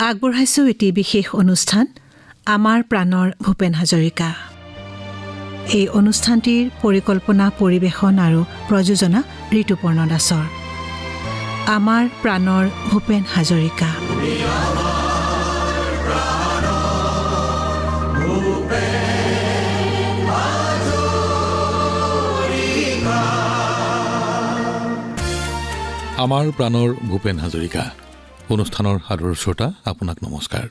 আগবঢ়াইছোঁ এটি বিশেষ অনুষ্ঠান আমাৰ প্ৰাণৰ ভূপেন হাজৰিকা। এই অনুষ্ঠানটিৰ পৰিকল্পনা, পৰিৱেশন আৰু প্ৰযোজনা ঋতুপৰ্ণ দাসৰ। আমাৰ প্ৰাণৰ ভূপেন হাজৰিকা। আমাৰ প্ৰাণৰ ভূপেন হাজৰিকা অনুষ্ঠানৰ সাদৰ শ্ৰোতা, আপোনাক নমস্কাৰ।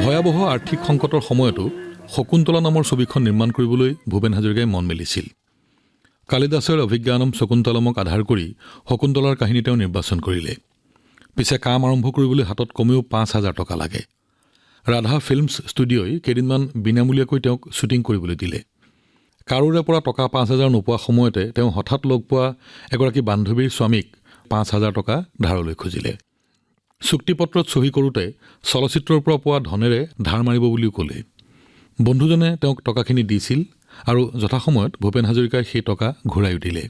ভয়াৱহ আৰ্থিক সংকটৰ সময়তো শকুন্তলা নামৰ ছবিখন নিৰ্মাণ কৰিবলৈ ভূপেন হাজৰিকাই মন মেলিছিল। কালিদাসৰ অভিজ্ঞানম শকুন্তলমক আধাৰ কৰি শকুন্তলাৰ কাহিনী তেওঁ নিৰ্বাচন কৰিলে। পিছে কাম আৰম্ভ কৰিবলৈ হাতত কমেও ৫,০০০ টকা লাগে। ৰাধা ফিল্মছ ষ্টুডিঅ'ই কেইদিনমান বিনামূলীয়াকৈ তেওঁক শ্বুটিং কৰিবলৈ দিলে। কাৰোৰে পৰা টকা ৫,০০০ নোপোৱা সময়তে তেওঁ হঠাৎ লগ পোৱা এগৰাকী বান্ধৱীৰ স্বামীক ৫,০০০ টকা ধাৰলৈ খুজিলে। চুক্তিপত্ৰত চহী কৰোঁতে চলচ্চিত্ৰৰ পৰা পোৱা ধনেৰে ধাৰ মাৰিব বুলিও ক'লে। বন্ধুজনে তেওঁক টকাখিনি দিছিল আৰু যথাসময়ত ভূপেন হাজৰিকাই সেই টকা ঘূৰাইও দিলে।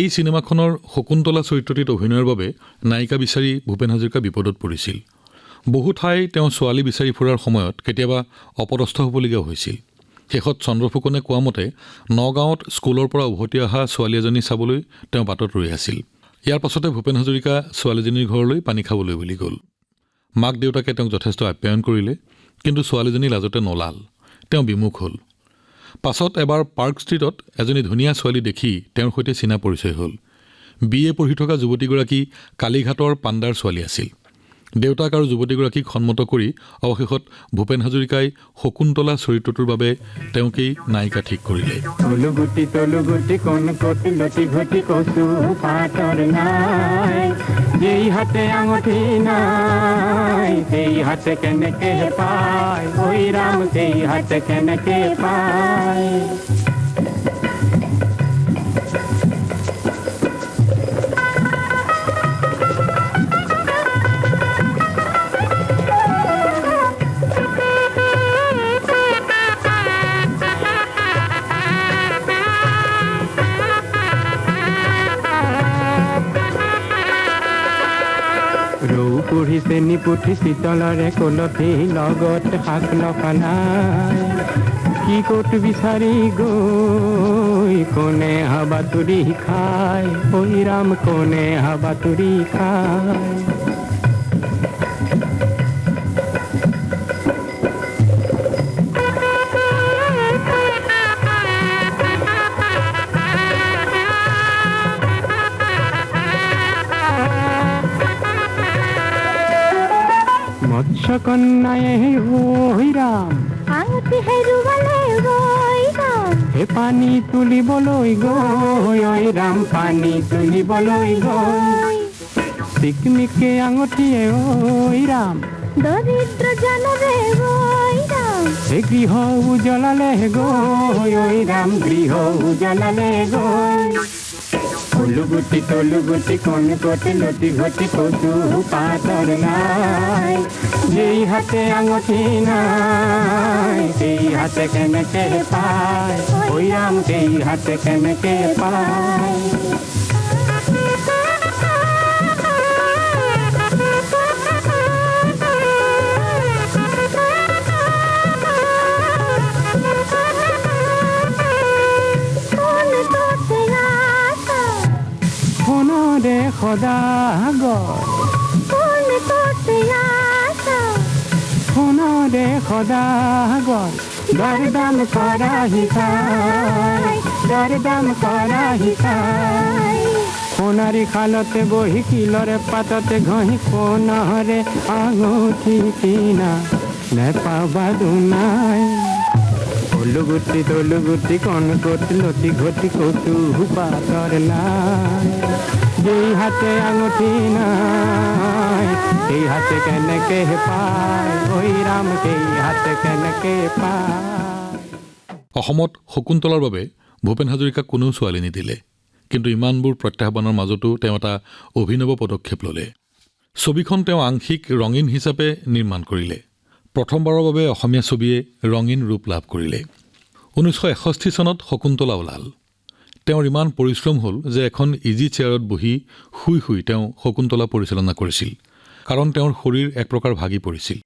এই চিনেমাখনৰ শকুন্তলা চৰিত্ৰটিত অভিনয়ৰ বাবে নায়িকা বিচাৰি ভূপেন হাজৰিকা বিপদত পৰিছিল। বহু ঠাই তেওঁ ছোৱালী বিচাৰি ফুৰাৰ সময়ত কেতিয়াবা অপদস্থ হ'বলগীয়া হৈছিল। শেষত চন্দ্ৰফুকনে কোৱা মতে নগাঁৱত স্কুলৰ পৰা উভতি অহা ছোৱালী এজনী চাবলৈ তেওঁ বাটত ৰৈ আছিল। ইয়াৰ পাছতে ভূপেন হাজৰিকা ছোৱালীজনীৰ ঘৰলৈ পানী খাবলৈ বুলি গ'ল। মাক দেউতাকে তেওঁক যথেষ্ট আপ্যায়ন কৰিলে, কিন্তু ছোৱালীজনী লাজতে নলাল। তেওঁ বিমুখ হ'ল। পাছত এবাৰ পাৰ্ক ষ্ট্ৰীটত এজনী ধুনীয়া ছোৱালী দেখি তেওঁৰ সৈতে চিনা পৰিচয় হ'ল। BA পঢ়ি থকা যুৱতীগৰাকী কালীঘাটৰ পাণ্ডাৰ ছোৱালী আছিল। দেউতাক আৰু যুৱতীগৰাকীক সন্মত কৰি অৱশেষত ভূপেন হাজৰিকাই শকুন্তলা চৰিত্ৰটোৰ বাবে তেওঁকেই নায়িকা ঠিক কৰিলে। তলুগুটি কোন কোটি লটি ঘটি কচু পাতৰ নাই, যেই হাতে আঙঠি নাই সেই হাতে কেনেকে পায়, ঐ ৰাম সেই হাতে কেনেকে পায়। পুহিছে নিপুঠি শীতলৰে কলঠি লগত শাক নখানাই, কি ক'ত বিচাৰি গৈ কোনে হাবাতুৰি খায়, ঐ ৰাম কোনে হাবাতুৰি খায়। মৎস্যকন্যায়ে ঐ ৰাম আঙুঠি হেৰুৱালে ঐ ৰাম, হে পানী তুলিবলৈ গৈ ঐ ৰাম পানী তুলিবলৈ গৈ, চিকমিকে আঙুঠিয়ে ঐ ৰাম দৰিদ্ৰ জনৰে ঐ ৰাম, হে গৃহ উজ্বলালে গৈ ঐ ৰাম গৃহ উজ্বলালে গৈ। তলুগুটি কোন কোটি লটি ঘটি কচু পাতৰ নাই, যেই হাতে আঙঠি নাই সেই হাতে কেনেকে পায়, ঐ ৰাম সেই হাতে কেনেকে পায়। সোণৰে সদাগৰ সোণৰে সদাগৰ, দৰদাম কৰা শিকাই দৰদাম কৰা শিকাই। সোণাৰী খালতে বহি কিলৰে পাততে ঘঁহি সোণৰে আঙুঠি কিনা নেপাবা দুনাই। তলুগুটি কোন কোটি লটি ঘটি কচু পাতৰ নাই, যেই হাতে আঙুঠি নাই সেই হাতে কেনেকে পায়, ঐ ৰাম সেই হাতে কেনেকে পায়। অসমত শকুন্তলাৰ বাবে ভূপেন হাজৰিকাক কোনো ছোৱালী নিদিলে, কিন্তু ইমানবোৰ প্ৰত্যাহ্বানৰ মাজতো তেওঁ এটা অভিনৱ পদক্ষেপ ল'লে। ছবিখন তেওঁ আংশিক ৰঙীন হিচাপে নিৰ্মাণ কৰিলে। প্ৰথমবাৰৰ বাবে অসমীয়া ছবিয়ে ৰঙীন ৰূপ লাভ কৰিলে। 1961 চনত শকুন্তলা ওলাল। তেওঁৰ ইমান পৰিশ্ৰম হ'ল যে এখন ইজি চেয়াৰত বহি শুই শুই তেওঁ শকুন্তলা পৰিচালনা কৰিছিল, কাৰণ তেওঁৰ শৰীৰ এক প্ৰকাৰ ভাগি পৰিছিল।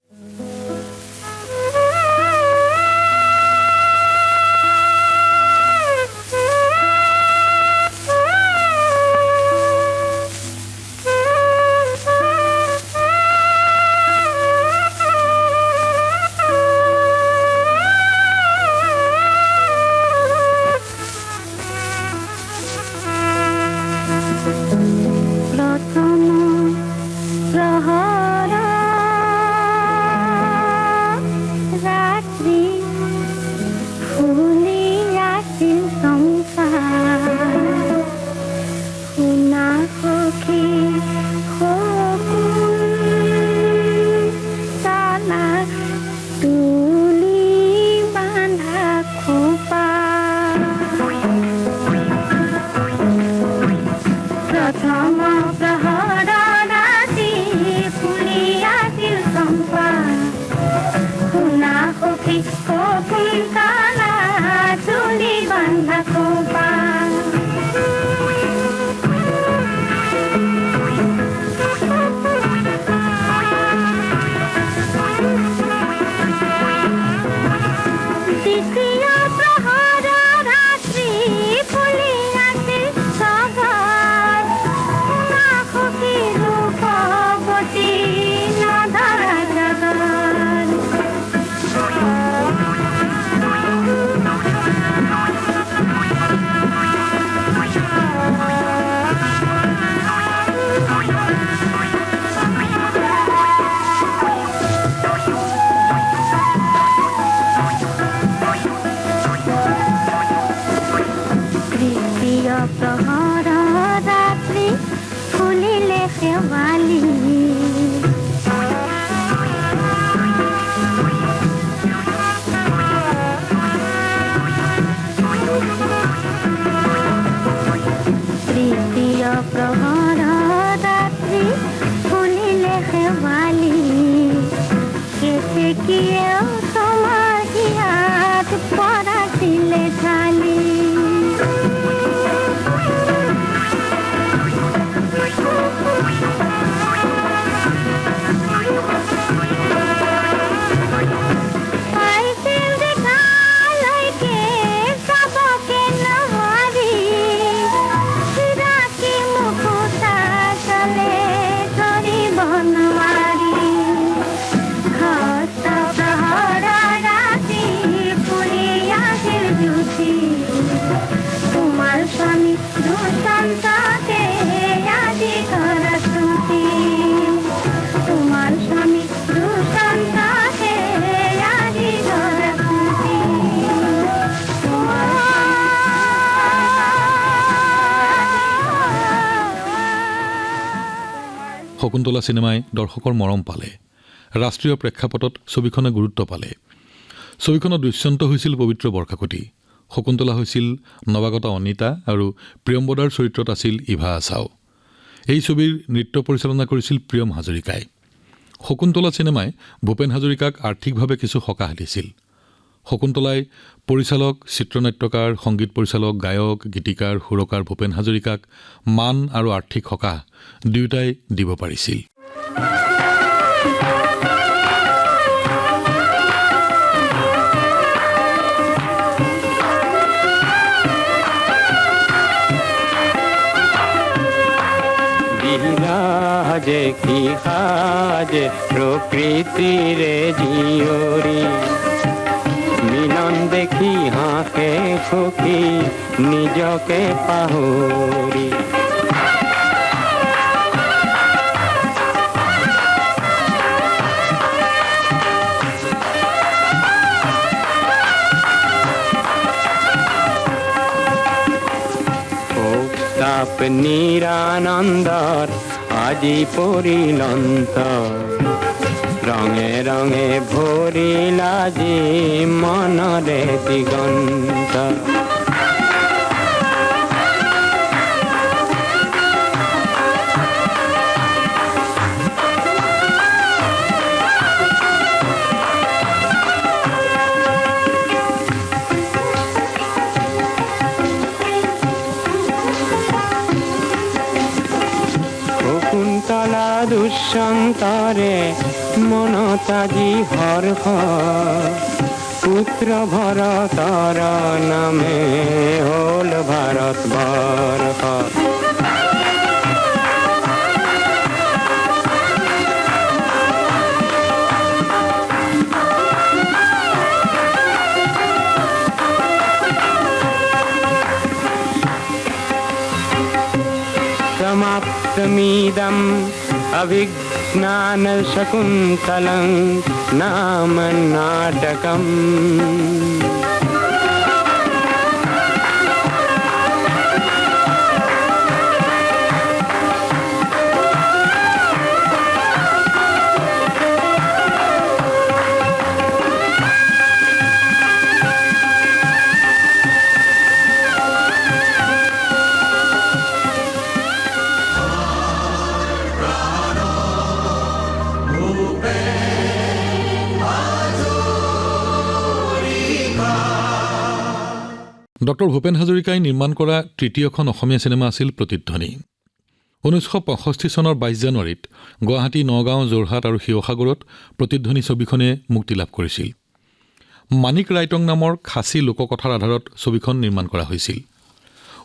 वाली प्रीतिय प्रहर रात्रि ফুলিলে শেৱালি কেতেকীয়ে তোমাৰ হিয়াত পৰাছিলে ঢালি শকুন্তলা চিনেমাই দৰ্শকৰ মৰম পালে ৰাষ্ট্ৰীয় প্ৰেক্ষাপটত ছবিখনে গুৰুত্ব পালে ছবিখনত দৃশ্যন্ত হৈছিল পবিত্ৰ বৰ্ষাকতী শকুন্তলা হৈছিল নৱাগতা অনিতা আৰু প্ৰিয়ম্বদাৰ চৰিত্ৰত আছিল ইভা আছাও এই ছবিৰ নৃত্য পৰিচালনা কৰিছিল প্ৰিয়ম হাজৰিকাই শকুন্তলা চিনেমাই ভূপেন হাজৰিকাক আৰ্থিকভাৱে কিছু সকাহ দিছিল শকুন্তলাই পৰিচালক চিত্ৰনাট্যকাৰ সংগীত পৰিচালক গায়ক গীতিকাৰ সুৰকাৰ ভূপেন হাজৰিকাক মান আৰু আৰ্থিক সকাহ দুয়োটাই দিব পাৰিছিল বিরাজে কি সাজে প্রকৃতিরে জিয়রি মিলন দেখি হাঁকে সখী নিজকে পাহরি তাপ নিরানন্দর আজি পরিলন্ত রঙে রঙে ভরিলা যে মনরে দিগন্ত শকুন্তলা দুষ্যন্তরে মনতাজি হর্ষ পুত্র ভরতর নামে হল ভারত বর্ষ समाप्तमिदम् अभिज्ञान शकुन्तलं नाम नाटकम् ডক্টৰ ভূপেন হাজৰিকাই নিৰ্মাণ কৰা তৃতীয়খন অসমীয়া চিনেমা আছিল প্ৰতিধ্বনি 1965 চনৰ 22 জানুৱাৰীত গুৱাহাটী নগাঁও যোৰহাট আৰু শিৱসাগৰত প্ৰতিধ্বনি ছবিখনে মুক্তি লাভ কৰিছিল মানিক ৰাইটং নামৰ খাচী লোককথাৰ আধাৰত ছবিখন নিৰ্মাণ কৰা হৈছিল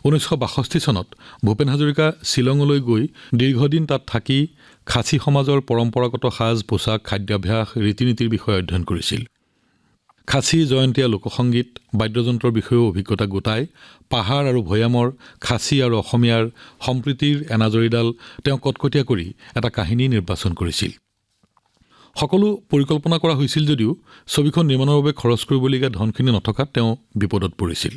1962 চনত ভূপেন হাজৰিকা শিলঙলৈ গৈ দীৰ্ঘদিন তাত থাকি খাচী সমাজৰ পৰম্পৰাগত সাজ পোছাক খাদ্যাভ্যাস ৰীতি-নীতিৰ বিষয়ে অধ্যয়ন কৰিছিল খাচী জয়ন্তীয়া লোকসংগীত বাদ্যযন্ত্ৰৰ বিষয়েও অভিজ্ঞতা গোটাই পাহাৰ আৰু ভৈয়ামৰ খাচী আৰু অসমীয়াৰ সম্প্ৰীতিৰ এনাজৰীডাল তেওঁ কটকটীয়া কৰি এটা কাহিনী নিৰ্বাচন কৰিছিল সকলো পৰিকল্পনা কৰা হৈছিল যদিও ছবিখন নিৰ্মাণৰ বাবে খৰচ কৰিবলগীয়া ধনখিনি নথকাত তেওঁ বিপদত পৰিছিল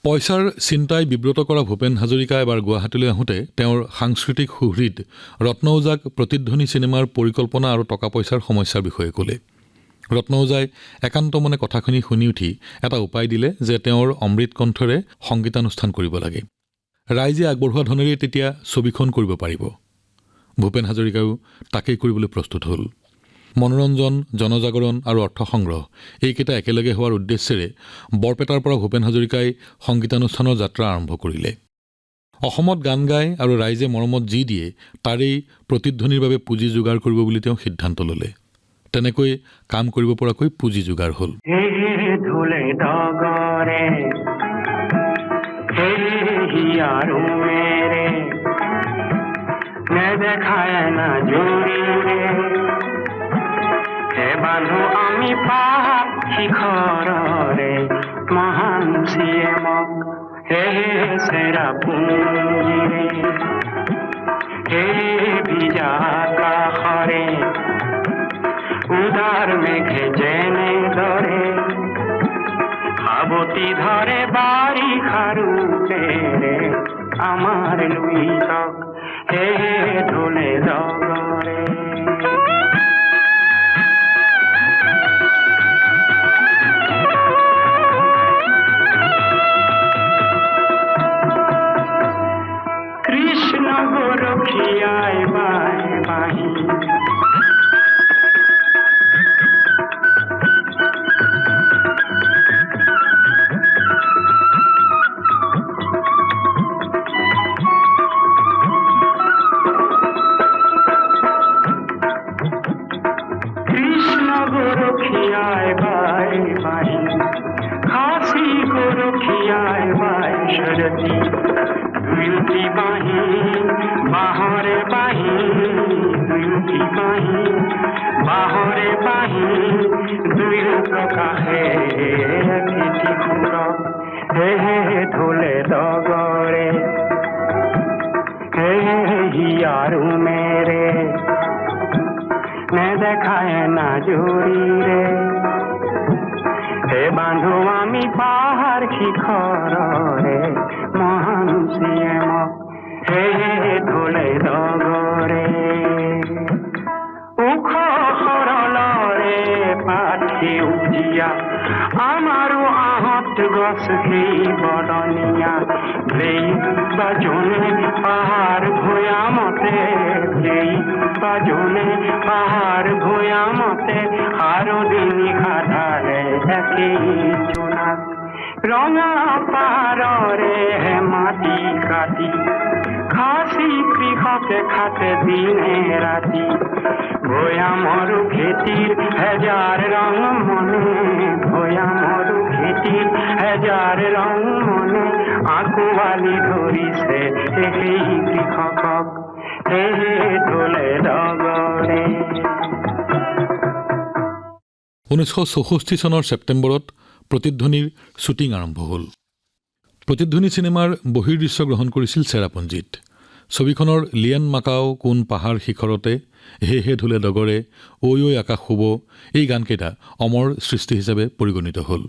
পইচাৰ চিন্তাই বিব্ৰত কৰা ভূপেন হাজৰিকা এবাৰ গুৱাহাটীলৈ আহোঁতে তেওঁৰ সাংস্কৃতিক সুহৃদ ৰত্ন ওজাক প্ৰতিধ্বনি চিনেমাৰ পৰিকল্পনা আৰু টকা পইচাৰ সমস্যাৰ বিষয়ে ক'লে। ৰত্ন ওজাই একান্ত মনে কথাখিনি শুনি উঠি এটা উপায় দিলে যে তেওঁৰ অমৃত কণ্ঠৰে সংগীতানুষ্ঠান কৰিব লাগে। ৰাইজে আগবঢ়োৱা ধনেৰে তেতিয়া ছবিখন কৰিব পাৰিব। ভূপেন হাজৰিকাও তাকেই কৰিবলৈ প্ৰস্তুত হ'ল। মনোৰঞ্জন, জনজাগৰণ আৰু অৰ্থ সংগ্ৰহ এইকেইটা একেলগে হোৱাৰ উদ্দেশ্যেৰে বৰপেটাৰ পৰা ভূপেন হাজৰিকাই সংগীতানুষ্ঠানৰ যাত্ৰা আৰম্ভ কৰিলে। অসমত গান গায় আৰু ৰাইজে মৰমত যি দিয়ে তাৰেই প্ৰতিধ্বনিৰ বাবে পুঁজি যোগাৰ কৰিব বুলি তেওঁ সিদ্ধান্ত ল'লে। তেনেকৈ কাম কৰিব পৰাকৈ পুঁজি যোগাৰ হ'ল। বান্ধো আমি পাহাড় শিখৰৰে মহান চিয়েমক হে চেৰাপুঞ্জীৰে হে ভিজা আকাশৰে উদাৰ মেঘে যেনে ধৰে সাৱতি ধৰে বাৰিষাৰ ৰূপেৰে আমাৰ লুইতক হে ঢোলে ডগৰে। আমাৰো আহত গছ সেই বদনিয়া বাজনে পাহাৰ ভৈয়ামতে বাজনে পাহাৰ ভৈয়ামতে আৰু দিনিশা ধাৰে একেই জোনাক ৰঙা পাহাৰৰে মাটি কাটি খাচী কৃষকে খাতে দিনে ৰাতি ভৈয়ামৰো খেতিৰ হেজাৰ ৰং মনে ভৈয়ামৰো খেতিৰ হেজাৰ ৰং মনে আঁকুৱালি ধৰিছে সেই কৃষকক সেই ঢোলে ডগৰে। 1964 চনৰ ছেপ্টেম্বৰত প্ৰতিধ্বনিৰ শ্বুটিং আৰম্ভ হ'ল। প্ৰতিধ্বনি চিনেমাৰ বহিৰ্দৃশ্য গ্ৰহণ কৰিছিল চেৰাপুঞ্জীত। ছবিখনৰ লিয়ান মাকাও কোন পাহাৰ শিখৰতে, হে হে ঢোলে ডগৰে, ঐ ঐ আকাশ শুব এই গানকেইটা অমৰ সৃষ্টি হিচাপে পৰিগণিত হ'ল।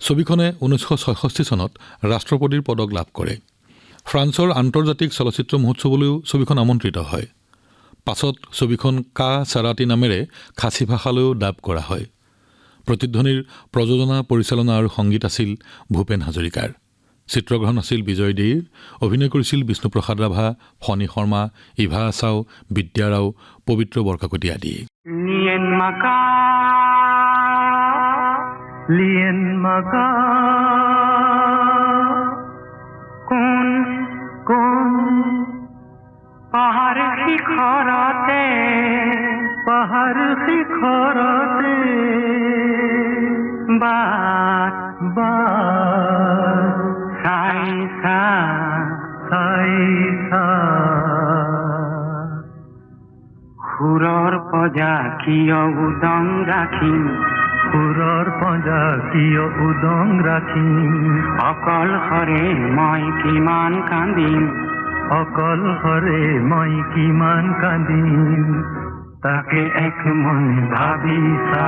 ছবিখনে 1966 চনত ৰাষ্ট্ৰপতিৰ পদক লাভ কৰে। ফ্ৰান্সৰ আন্তৰ্জাতিক চলচ্চিত্ৰ মহোৎসৱলৈও ছবিখন আমন্ত্ৰিত হয়। পাছত ছবিখন কা চাৰাতি নামেৰে খাচী ভাষালৈও ডাব কৰা হয়। প্ৰতিধ্বনিৰ প্ৰযোজনা, পৰিচালনা আৰু সংগীত আছিল ভূপেন হাজৰিকাৰ। চিত্ৰগ্ৰহণ আছিল বিজয় দেৰ। অভিনয় কৰিছিল বিষ্ণুপ্ৰসাদ ৰাভা, ফণী শৰ্মা, ইভা আচাও, বিদ্যা ৰাও, পবিত্ৰ বৰকাকতি আদি। লিয়েন মাকা কোন কোন পাহাড় শিখৰতে বাট চাইছা সুৰৰ পজা কিয় উদং ৰাখিম অকলশৰে মই কিমান কান্দিম তাকে এক মনে ভাবিছা।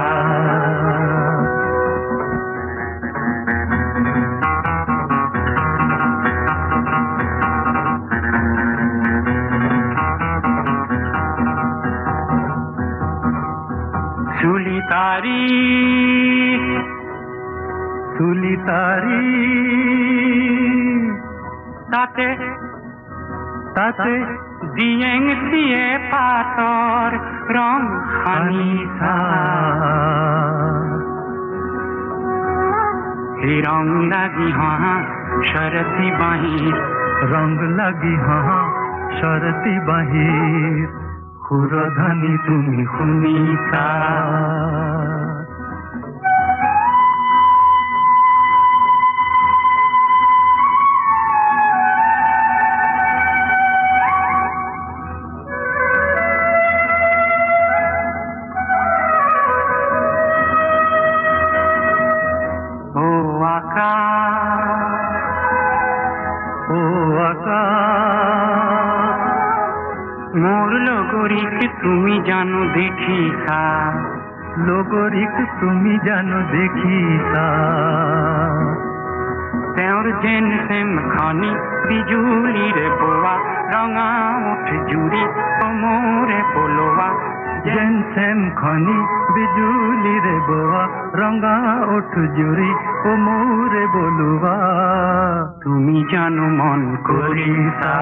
চুলিতাৰি তাতে দিয়েং দিয়ে পাতৰ ৰং সানিছা সেই ৰং লাগি হাঁ শৰতি বাহিৰ সুৰধনী তুমি শুনিছা। মোৰ লগৰিক তুমি জানো দেখিছা তেওঁৰ যেন সেম খনি বিজুলিৰে বোৱা ৰঙা উঠ জুৰি মোৰে পলোৱা যেন সেম খনি বিজুলিৰে বোৱা ৰঙা উঠ জুৰি মোৰে বলোৱা তুমি জানো মন কৰিছা।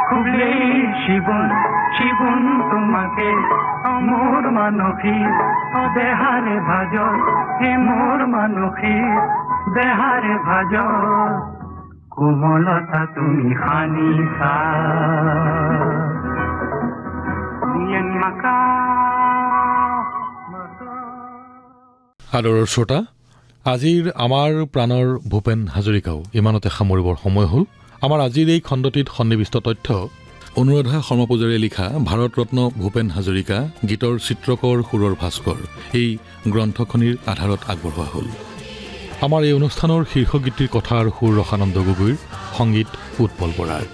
খুবলে শিবন তোমাকে মোৰ মানসী দেহাৰে ভাজ হে মোৰ মানসী দেহাৰে ভাজ কোমলতা তুমি খানিছা। আদৰৰ শ্ৰোতা, আজিৰ আমাৰ প্ৰাণৰ ভূপেন হাজৰিকাও ইমানতে সামৰিবৰ সময় হ'ল। আমাৰ আজিৰ এই খণ্ডটিত সন্নিৱিষ্ট তথ্য অনুৰাধা শৰ্মা পূজাৰীয়ে লিখা ভাৰত ৰত্ন ভূপেন হাজৰিকা গীতৰ চিত্ৰকৰ সুৰৰ ভাস্কৰ এই গ্ৰন্থখনিৰ আধাৰত আগবঢ়োৱা হ'ল। আমাৰ এই অনুষ্ঠানৰ শীৰ্ষ গীতিৰ কথা আৰু সুৰ ৰসানন্দ গগৈৰ, সংগীত উৎপল বৰাৰ।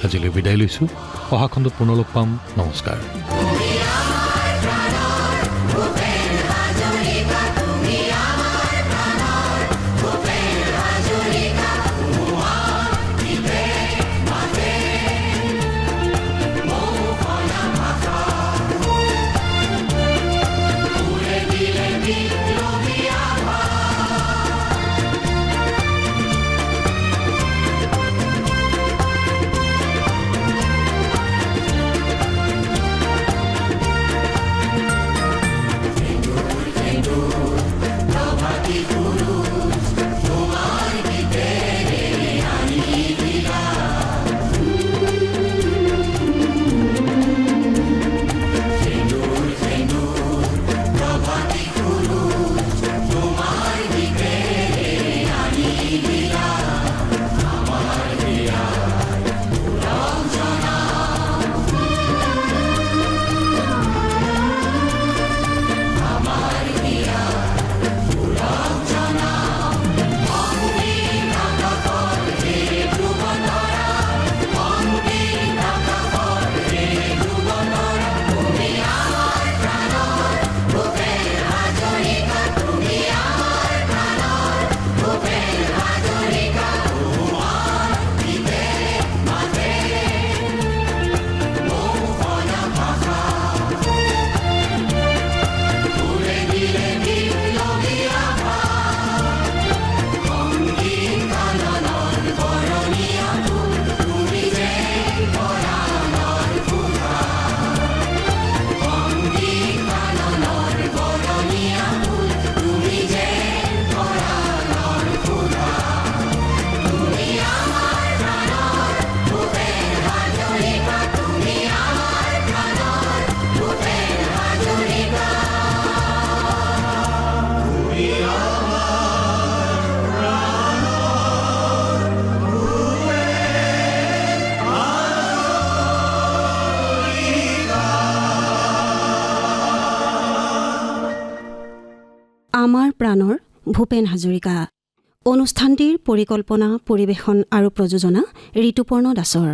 আজিলৈ বিদায় লৈছোঁ। অহা খণ্ডত পুনৰ লগ পাম। নমস্কাৰ। আমাৰ প্ৰাণৰ ভূপেন হাজৰিকা। অনুষ্ঠানটিৰ পৰিকল্পনা, পৰিৱেশন আৰু প্ৰযোজনা ঋতুপৰ্ণ দাসৰ।